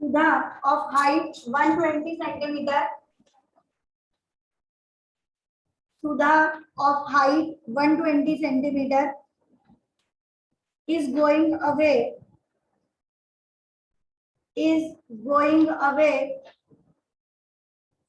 Sudha of height 120 centimeter. Sudha of height 120 centimeter is going away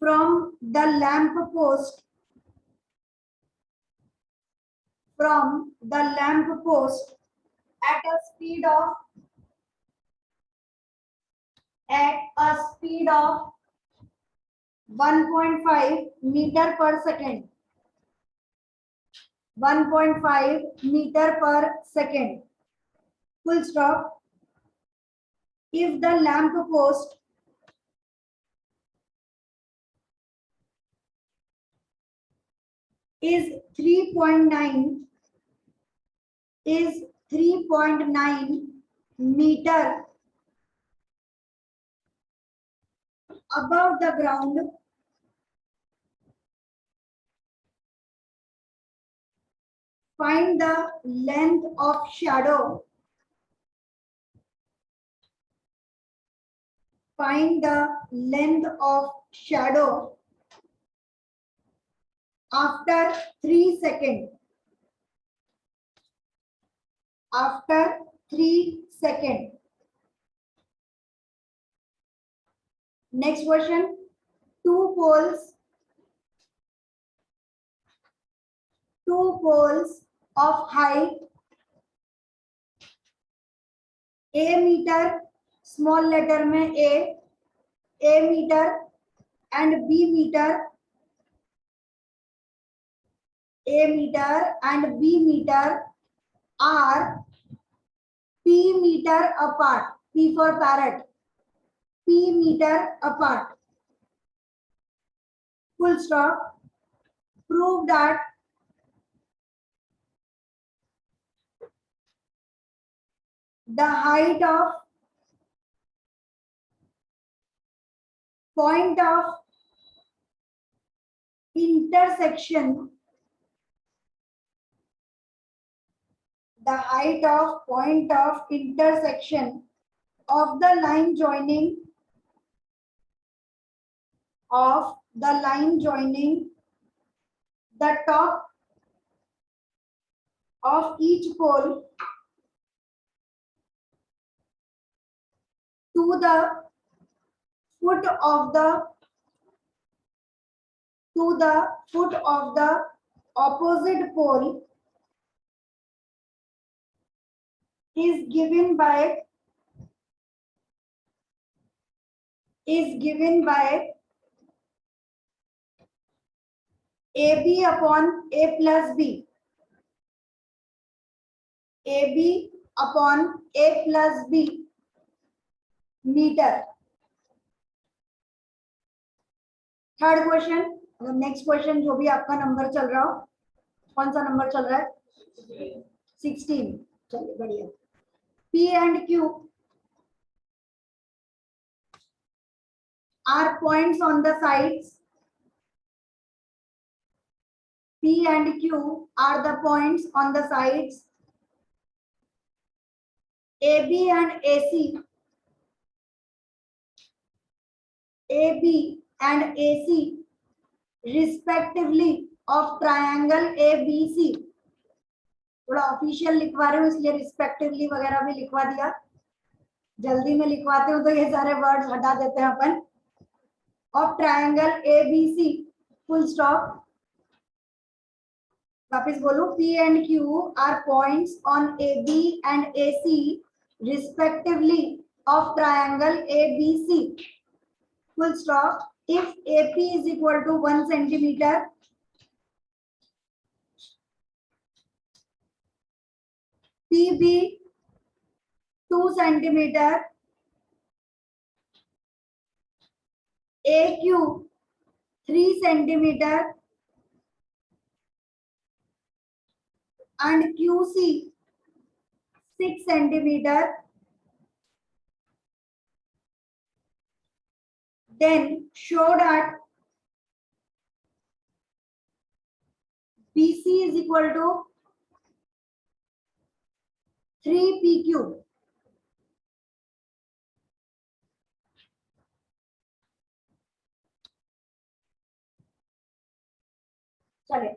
from the lamp post at a speed of 1.5 meter per second. 1.5 meter per second. Full stop. If the lamp post is 3.9 meter above the ground, find the length of shadow. Find the length of shadow after 3 seconds. After 3 seconds. Next question. Two poles of height a meter, small letter में a meter and b meter, are p meter apart. P for parrot. P meter apart. Full stop. Prove that the height of point of intersection of the line joining the top of each pole to the foot of the opposite pole is given by AB upon A plus B. AB upon A plus B meter. Third question, next question जो भी आपका number चल रहा हो, कौन सा number चल रहा है? 16. चलिए बढ़िया. P and Q are points on the sides. P and Q are the points on the sides. AB and AC respectively of triangle ABC. थोड़ा ऑफिशियल लिखवा रहे हूँ इसलिए रिस्पेक्टिवली वगैरह भी लिखवा दिया. जल्दी में लिखवाते हो तो ये सारे वर्ड्स हटा देते हैं अपन. Of triangle ABC. Full stop. वापस बोलो. P and Q are points on AB and AC respectively of triangle ABC. Full stop. If AP is equal to 1 centimeter, PB 2 centimeter, AQ 3 centimeter, and QC 6 centimeter, then show that BC is equal to 3 PQ. चले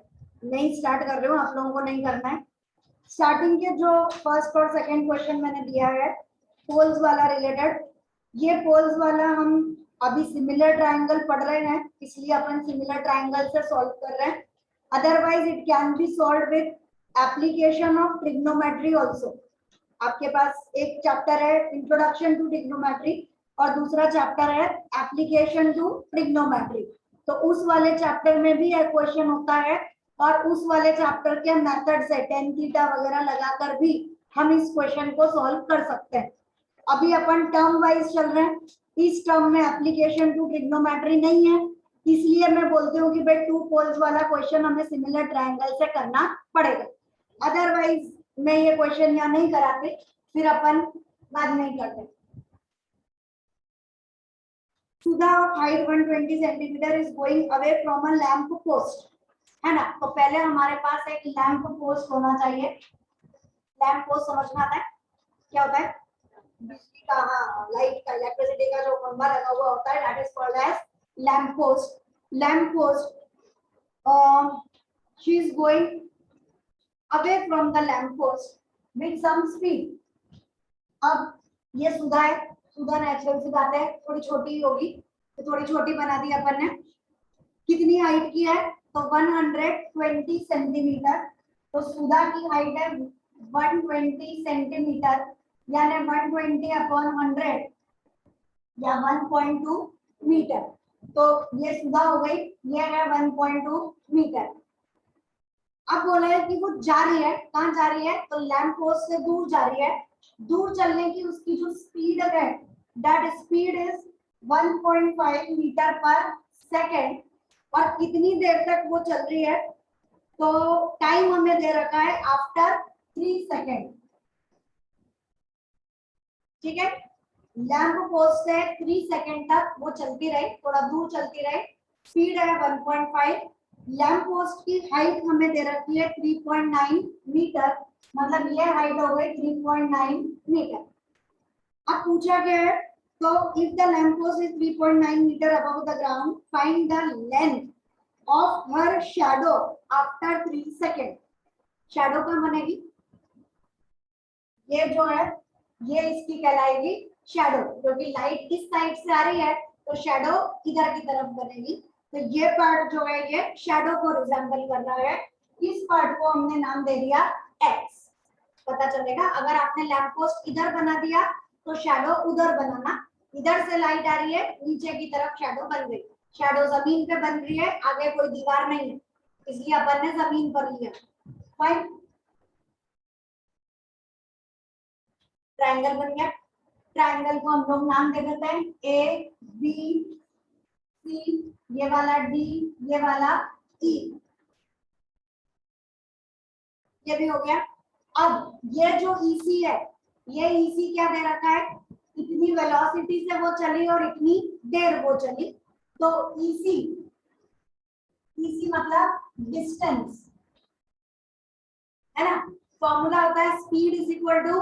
नहीं start कर रही हूँ, आप लोगों को नहीं करना है। स्टार्टिंग के जो फर्स्ट और सेकंड क्वेश्चन मैंने दिया है पोल्स वाला रिलेटेड, ये पोल्स वाला हम अभी सिमिलर ट्रायंगल पढ़ रहे हैं इसलिए अपन सिमिलर ट्रायंगल से सॉल्व कर रहे हैं। Otherwise it can be solve with application of trigonometry also. आपके पास एक चैप्टर है इंट्रोडक्शन टू ट्रिग्नोमेट्री और दूसरा चैप्टर है एप्लीकेशन टू ट्रिग्नोमेट्री, तो उस वाले चैप्टर में भी एक क्वेश्चन होता है और उस वाले चैप्टर के मेथड से टेन थीटा वगैरह लगाकर भी हम इस क्वेश्चन को सॉल्व कर सकते हैं। अभी अपन टर्म वाइज चल रहे हैं, इस टर्म में एप्लीकेशन टू ट्रिग्नोमेट्री नहीं है इसलिए मैं बोलती हूँ कि भाई टू पोल्स वाला क्वेश्चन हमें सिमिलर ट्रायंगल से करना पड़ेगा। अदरवाइज मैं ये क्वेश्चन यहाँ नहीं कराते, फिर अपन बाद में ही करते। Sudha of height 120 centimeter is going away from a lamp post, है ना। तो पहले हमारे पास एक लैंप पोस्ट होना चाहिए। लैंप पोस्ट समझ में आता है क्या होता है? बिजली का, हाँ लाइट का, इलेक्ट्रिसिटी का जो खंभा लगा हुआ होता है that is called as lamp post. Lamp post she is going away from the lamp post with some speed. अब ये सुधा है, सुधा नेचुरल सी बात है थोड़ी छोटी ही होगी तो थोड़ी छोटी बना दी अपन ने। कितनी हाइट की है? तो 120 सेंटीमीटर। तो सुधा की हाइट है 120 सेंटीमीटर यानी 120 अपॉन 100 या 1.2 मीटर। तो ये सुधा हो गई, ये है 1.2 मीटर। अब बोला है कि वो जा रही है, कहाँ जा रही है? तो लैंप पोस्ट से दूर जा रही है। दूर चलने की उसकी जो स्पीड है दैट स्पीड इज 1.5 मीटर पर सेकेंड। और कितनी देर तक वो चल रही है? तो टाइम हमें दे रखा है आफ्टर 3 सेकेंड। ठीक है, लैंप पोस्ट से 3 सेकेंड तक वो चलती रही, थोड़ा दूर चलती रही, स्पीड है 1.5। लैंप पोस्ट की हाइट हमें दे रखी है 3.9 मीटर, मतलब ये हाइट हो गई 3.9 मीटर। अब पूछा गया है तो if the lamp post is 3.9 metre above the ground find the length of her shadow after 3 second. Shadow कहाँ बनेगी? ये जो है ये इसकी कहलाएगी शैडो, क्योंकि लाइट किस साइड से आ रही है तो शैडो इधर की तरफ बनेगी। तो ये पार्ट जो है ये शैडो को रिजेंबल कर रहा है। इस पार्ट को हमने नाम दे दिया एक्स। पता चलेगा अगर आपने लैंप पोस्ट इधर बना दिया तो शैडो उधर बनाना। इधर से लाइट आ रही है नीचे की तरफ शैडो बन गई। शैडो जमीन पे बन रही है, आगे कोई दीवार नहीं है इसलिए अपन ने जमीन पर लिया। फाइन, ट्रायंगल बन गया। ट्रायंगल को हम लोग नाम दे देते हैं ए बी सी, ये वाला डी, ये वाला ई, ये भी हो गया। अब ये जो ईसी है, ये ईसी क्या दे रखा है? इतनी वेलोसिटी से वो चली और इतनी देर वो चली। तो ईसी, ईसी मतलब डिस्टेंस, है ना। फॉर्मूला होता है स्पीड इज इक्वल टू,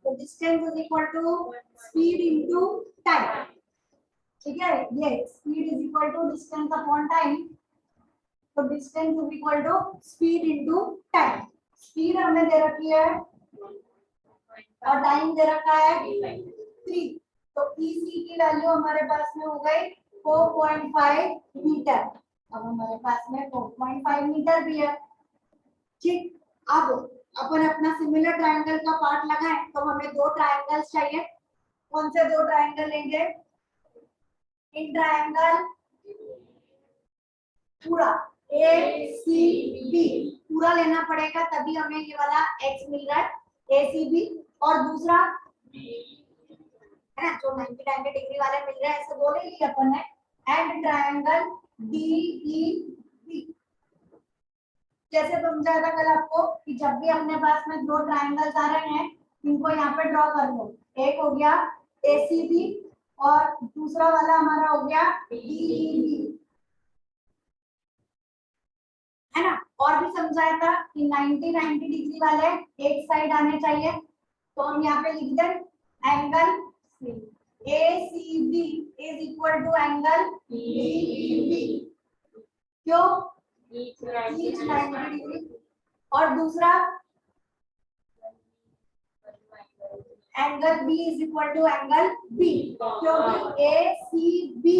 तो distance is equal to speed into time. ठीक है, ये speed is equal to distance upon time. तो distance is equal to speed into time. Speed हमें दे रखी है और टाइम दे रखा है 3। तो ईसी की वैल्यू हमारे पास में हो गई 4.5 मीटर। अब हमारे पास में 4.5 मीटर भी है। ठीक, अब अपन अपना सिमिलर ट्रायंगल का पार्ट लगाएं तो हमें दो ट्रायंगल्स चाहिए। कौन से दो ट्रायंगल लेंगे? इन ट्रायंगल पूरा ए सी बी पूरा लेना पड़ेगा तभी हमें ये वाला एक्स मिल रहा है ए सी बी। और दूसरा है ना जो 90 डिग्री वाले मिल रहे हैं ऐसे बोले ही अपन ने। And triangle d E b, जैसे समझाया था कल आपको कि जब भी अपने पास में दो ट्रायंगल्स आ रहे हैं इनको यहाँ पे ड्रॉ कर लो। एक हो गया ए सी बी और दूसरा वाला हमारा हो गया डी ई बी, है ना। और भी समझाया था कि 90 डिग्री वाले एक साइड आने चाहिए। तो हम यहाँ पे लिख दें angle A C B is equal to angle D E B. क्यों? Each 90 degree. और दूसरा angle B is equal to angle B, क्योंकि ए सी बी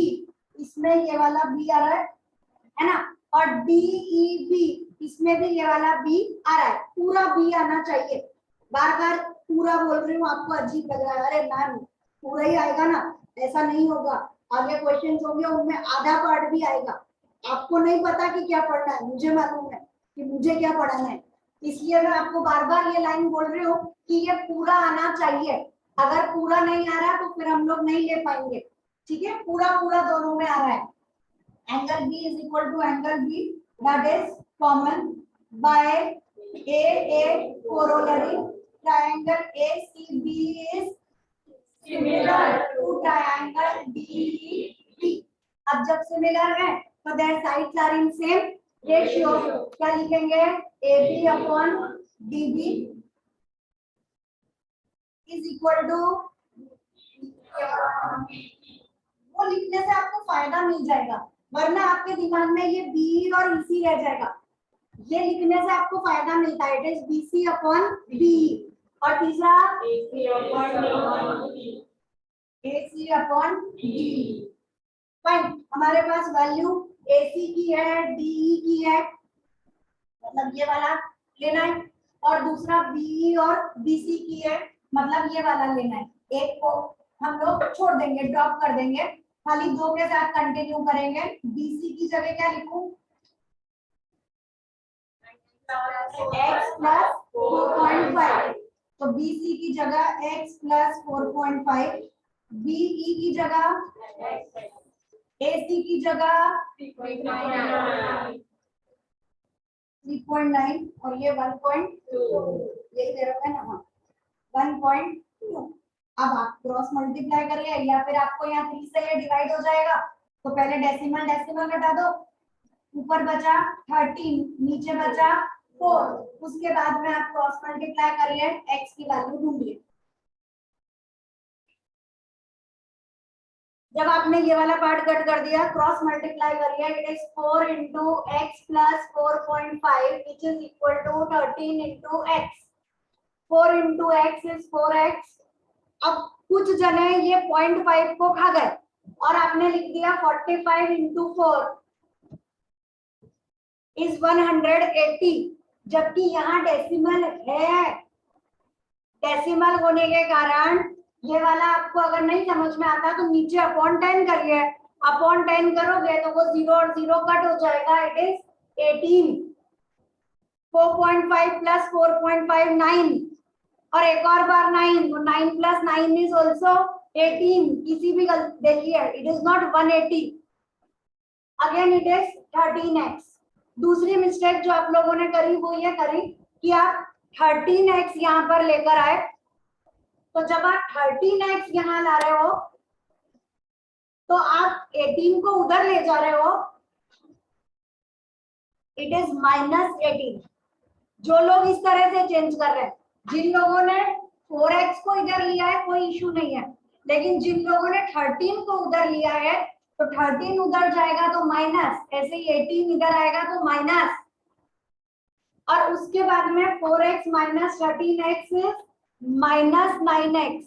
इसमें ये वाला बी आ रहा है ना, और डी ई बी इसमें भी ये वाला बी आ रहा है, पूरा बी आना चाहिए। बार बार पूरा बोल रही हूँ, आपको अजीब लग रहा है, अरे मैम पूरा ही आएगा ना, ऐसा नहीं होगा। आगे क्वेश्चंस होंगे उनमें आधा पार्ट भी आएगा, आपको नहीं पता कि क्या पढ़ना है, मुझे मालूम है कि मुझे क्या पढ़ाना है, इसलिए मैं आपको बार बार ये लाइन बोल रही हूँ कि ये पूरा आना चाहिए। अगर पूरा नहीं आ रहा तो फिर हम लोग नहीं ले पाएंगे, ठीक है? पूरा पूरा दोनों में आ रहा है। Angle B is equal to angle b, that is common by a corollary, triangle a C B is similar to triangle d b. अब जब सिमिलर है तो their sides are in same ratio, क्या लिखेंगे? AB upon DB is equal to, वो लिखने से आपको फायदा मिल जाएगा, वरना आपके दिमाग में ये B और EC रह जाएगा। ये लिखने से आपको फायदा मिलता है, it is BC upon B। और तीसरा AC अपॉन D। फाइन, हमारे पास वैल्यू AC की है, DE की है, मतलब ये वाला लेना है, और दूसरा BE और BC की है, मतलब ये वाला लेना है। एक को हम लोग छोड़ देंगे, ड्रॉप कर देंगे, खाली दो के साथ कंटिन्यू करेंगे। BC की जगह क्या लिखूं? x प्लस 4.5, तो BC की जगह x प्लस 4.5, BE की जगह, AC की जगह 3.9 और ये 1.2, यही दे रखा है ना, 1.2। अब आप क्रॉस मल्टीप्लाई करिए, या फिर आपको यहाँ 3 से ये डिवाइड हो जाएगा, तो पहले डेसिमल डेसिमल घटा दो, ऊपर बचा 13, नीचे बचा 4, उसके बाद में आप क्रॉस मल्टीप्लाई करिए, x की वैल्यू ढूंढिए। जब आपने ये वाला पार्ट कट कर दिया, क्रॉस मल्टीप्लाई करिए, it is 4 into x plus 4.5 which is equal to 13 into x। 4 into x is 4x। अब कुछ जने ये 0.5 को खा गए और आपने लिख दिया 45 into 4 is 180, जबकि यहाँ डेसिमल है। डेसिमल होने के कारण ये वाला आपको अगर नहीं समझ में आता तो नीचे अपॉन 10 करिए, अपॉन 10 करोगे तो वो 0 और 0 कट हो जाएगा, इट इज 18। 4.5 प्लस 4.5 9, और एक और बार 9, तो 9 प्लस 9 इज ऑल्सो 18। किसी भी देखिए, it is not 180, again it is 13x। दूसरी मिस्टेक जो आप लोगों ने करी वो ये करी कि आप 13x यहाँ पर लेकर आए, तो जब आप 13x यहाँ ला रहे हो तो आप 18 को उधर ले जा रहे हो, इट इज -18। जो लोग इस तरह से चेंज कर रहे हैं, जिन लोगों ने 4x को इधर लिया है कोई इशू नहीं है, लेकिन जिन लोगों ने 13 को उधर लिया है तो 13 उधर जाएगा तो माइनस, ऐसे ही 18 इधर आएगा तो माइनस, और उसके बाद में 4x माइनस 13x -9x,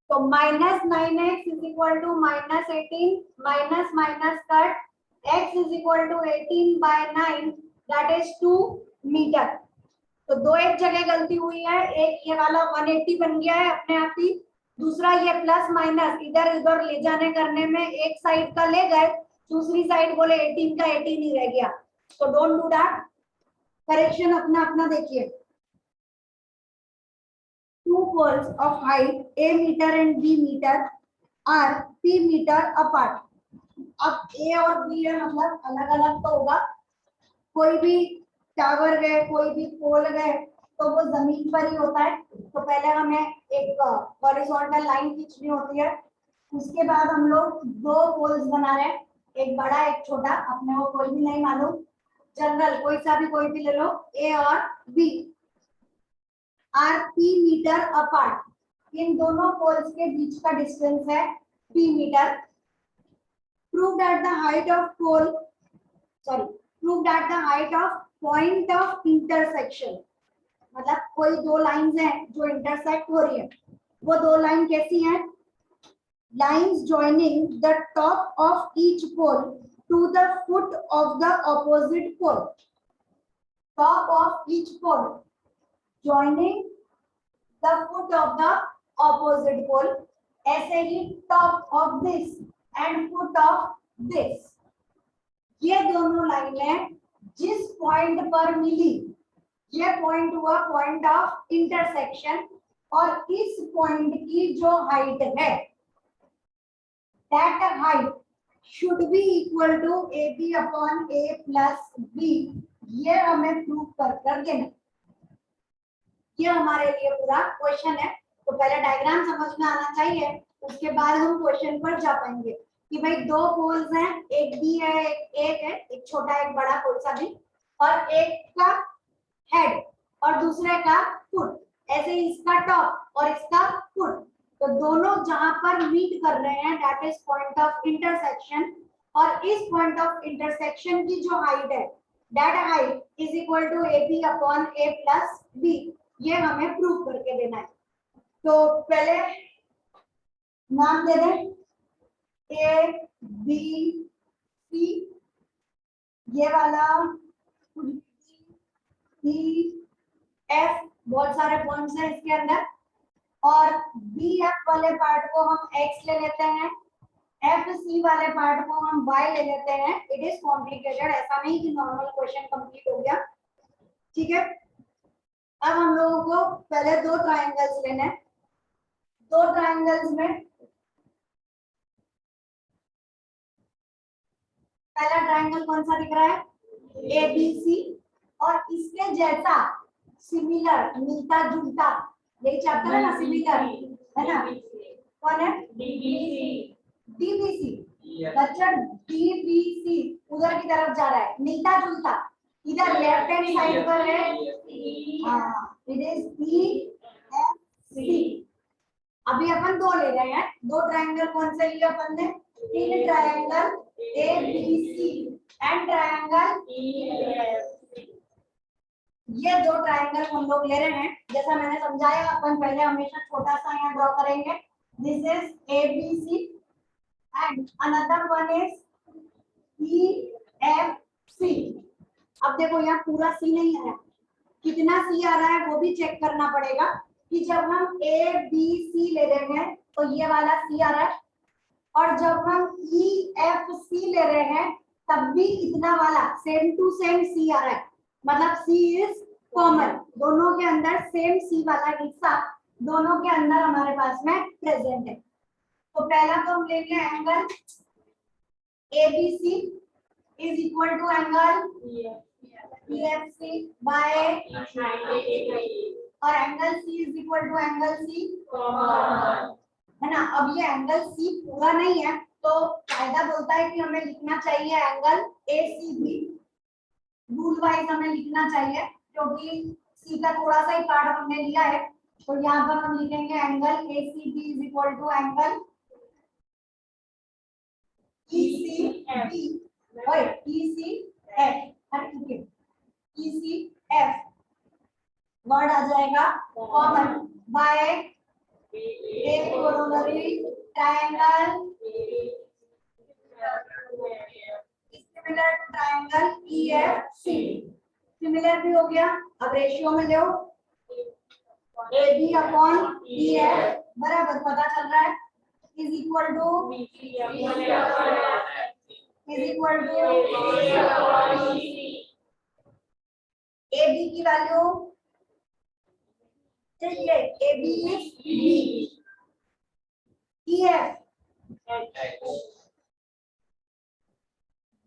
तो -9x is equal to -18, minus minus cut, x is equal to 18/9, that is 2 metre. तो दो एक जगह गलती हुई है, एक ये वाला 180 बन गया है अपने आप ही, दूसरा ये प्लस माइनस इधर उधर ले जाने करने में एक साइड का ले गए, दूसरी साइड बोले 18 का 18 ही रह गया, तो डोंट डू दैट, करेक्शन अपना अपना देखिए। Two poles of height a meter and b meter are p meter apart। अब a और b है, मतलब अलग अलग तो होगा, कोई भी टावर गए, कोई भी पोल गए तो वो जमीन पर ही होता है, तो पहले हमें एक हॉरिजॉन्टल लाइन खींचनी होती है, उसके बाद हम लोग दो पोल्स बना रहे हैं, एक बड़ा एक छोटा, अपने को कोई भी नहीं मालूम, जनरल कोई सा भी कोई भी ले लो, a और b are p metre apart, इन दोनों पोल्स के बीच का डिस्टेंस है p metre. Prove that the height of pole sorry, prove that the height of point of intersection, मतलब कोई दो लाइंस हैं जो इंटरसेक्ट हो रही है, वो दो लाइन कैसी हैं? Lines joining the top of each pole to the foot of the opposite pole, top of each pole joining the foot of the opposite pole, ऐसे ही top of this and foot of this, ये दोनों लाइनें जिस point पर मिली, ये point हुआ point of intersection, और इस पॉइंट की जो हाइट है, that height should be equal to AB upon A plus B, ये हमें प्रूव कर देना। ये हमारे लिए पूरा क्वेश्चन है। तो पहले डायग्राम समझ में आना चाहिए, उसके बाद हम क्वेश्चन पर जा पाएंगे कि भाई दो पोल्स हैं, एक बी है एक है, एक छोटा एक बड़ा कोई सा भी, और एक का हेड और दूसरे का फुट, ऐसे इसका टॉप और इसका फुट, तो दोनों जहां पर मीट कर रहे हैं that is point of intersection, और इस पॉइंट ऑफ इंटरसेक्शन की जो हाइट है that height is equal to AB upon A plus B, ये हमें प्रूव करके देना है। तो पहले नाम दे दें A B C, ये वाला E F, बहुत सारे पॉइंट्स हैं इसके अंदर, और बी एफ वाले पार्ट को हम x ले लेते हैं, एफ सी वाले पार्ट को हम y ले लेते हैं। इट इज कॉम्प्लिकेटेड, ऐसा नहीं कि नॉर्मल क्वेश्चन कंप्लीट हो गया, ठीक है। अब हम लोगों को पहले दो ट्रायंगल्स लेने हैं। दो ट्रायंगल्स में पहला ट्रायंगल कौन सा दिख रहा है? ABC, और इसके जैसा सिमिलर, मिलता जुलता, यही चैप्टर है ना, सिमिलर है ना, कौन है? DBC। बच्चा DBC उधर की तरफ जा रहा है, मिलता जुलता इधर लेफ्ट हैंड साइड पर है, हाँ इट इज EFC। अभी अपन दो ले रहे हैं, दो ट्रायंगल कौन से लिए अपन ने? तीन triangle ABC and triangle EFC, ये दो ट्रायंगल हम लोग ले रहे हैं। जैसा मैंने समझाया, अपन पहले हमेशा छोटा सा यहाँ ड्रॉ करेंगे, this is ABC and another one is EFC। अब देखो यहाँ पूरा C नहीं आ रहा है, कितना C आ रहा है वो भी चेक करना पड़ेगा कि जब हम ABC ले रहे हैं तो ये वाला C आ रहा है, और जब हम EFC ले रहे हैं तब भी इतना वाला सेम टू सेम C आ रहा है, मतलब C इज कॉमन, दोनों के अंदर सेम C वाला हिस्सा दोनों के अंदर हमारे पास में प्रेजेंट है। तो पहला तो हम लेंगे angle ABC is equal to angle EFC by, और angle C is equal to angle C, है ना। अब ये एंगल C पूरा नहीं है तो कायदा बोलता है कि हमें लिखना चाहिए एंगल ACB, रूल वाइज हमें लिखना चाहिए, क्योंकि C का थोड़ा सा ही पार्ट हमने लिया है। तो यहाँ पर हम लिखेंगे angle ACB is equal to angle ECF, ECF word आ जाएगा common by a coronary triangle similar to triangle EFC, similar भी हो गया। अब रेशियो में लो AB अपॉन EF बराबर पता चल रहा है is equal to AB की वैल्यू चाहिए, AB is B, EF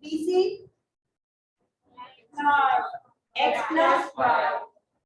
BC x plus y,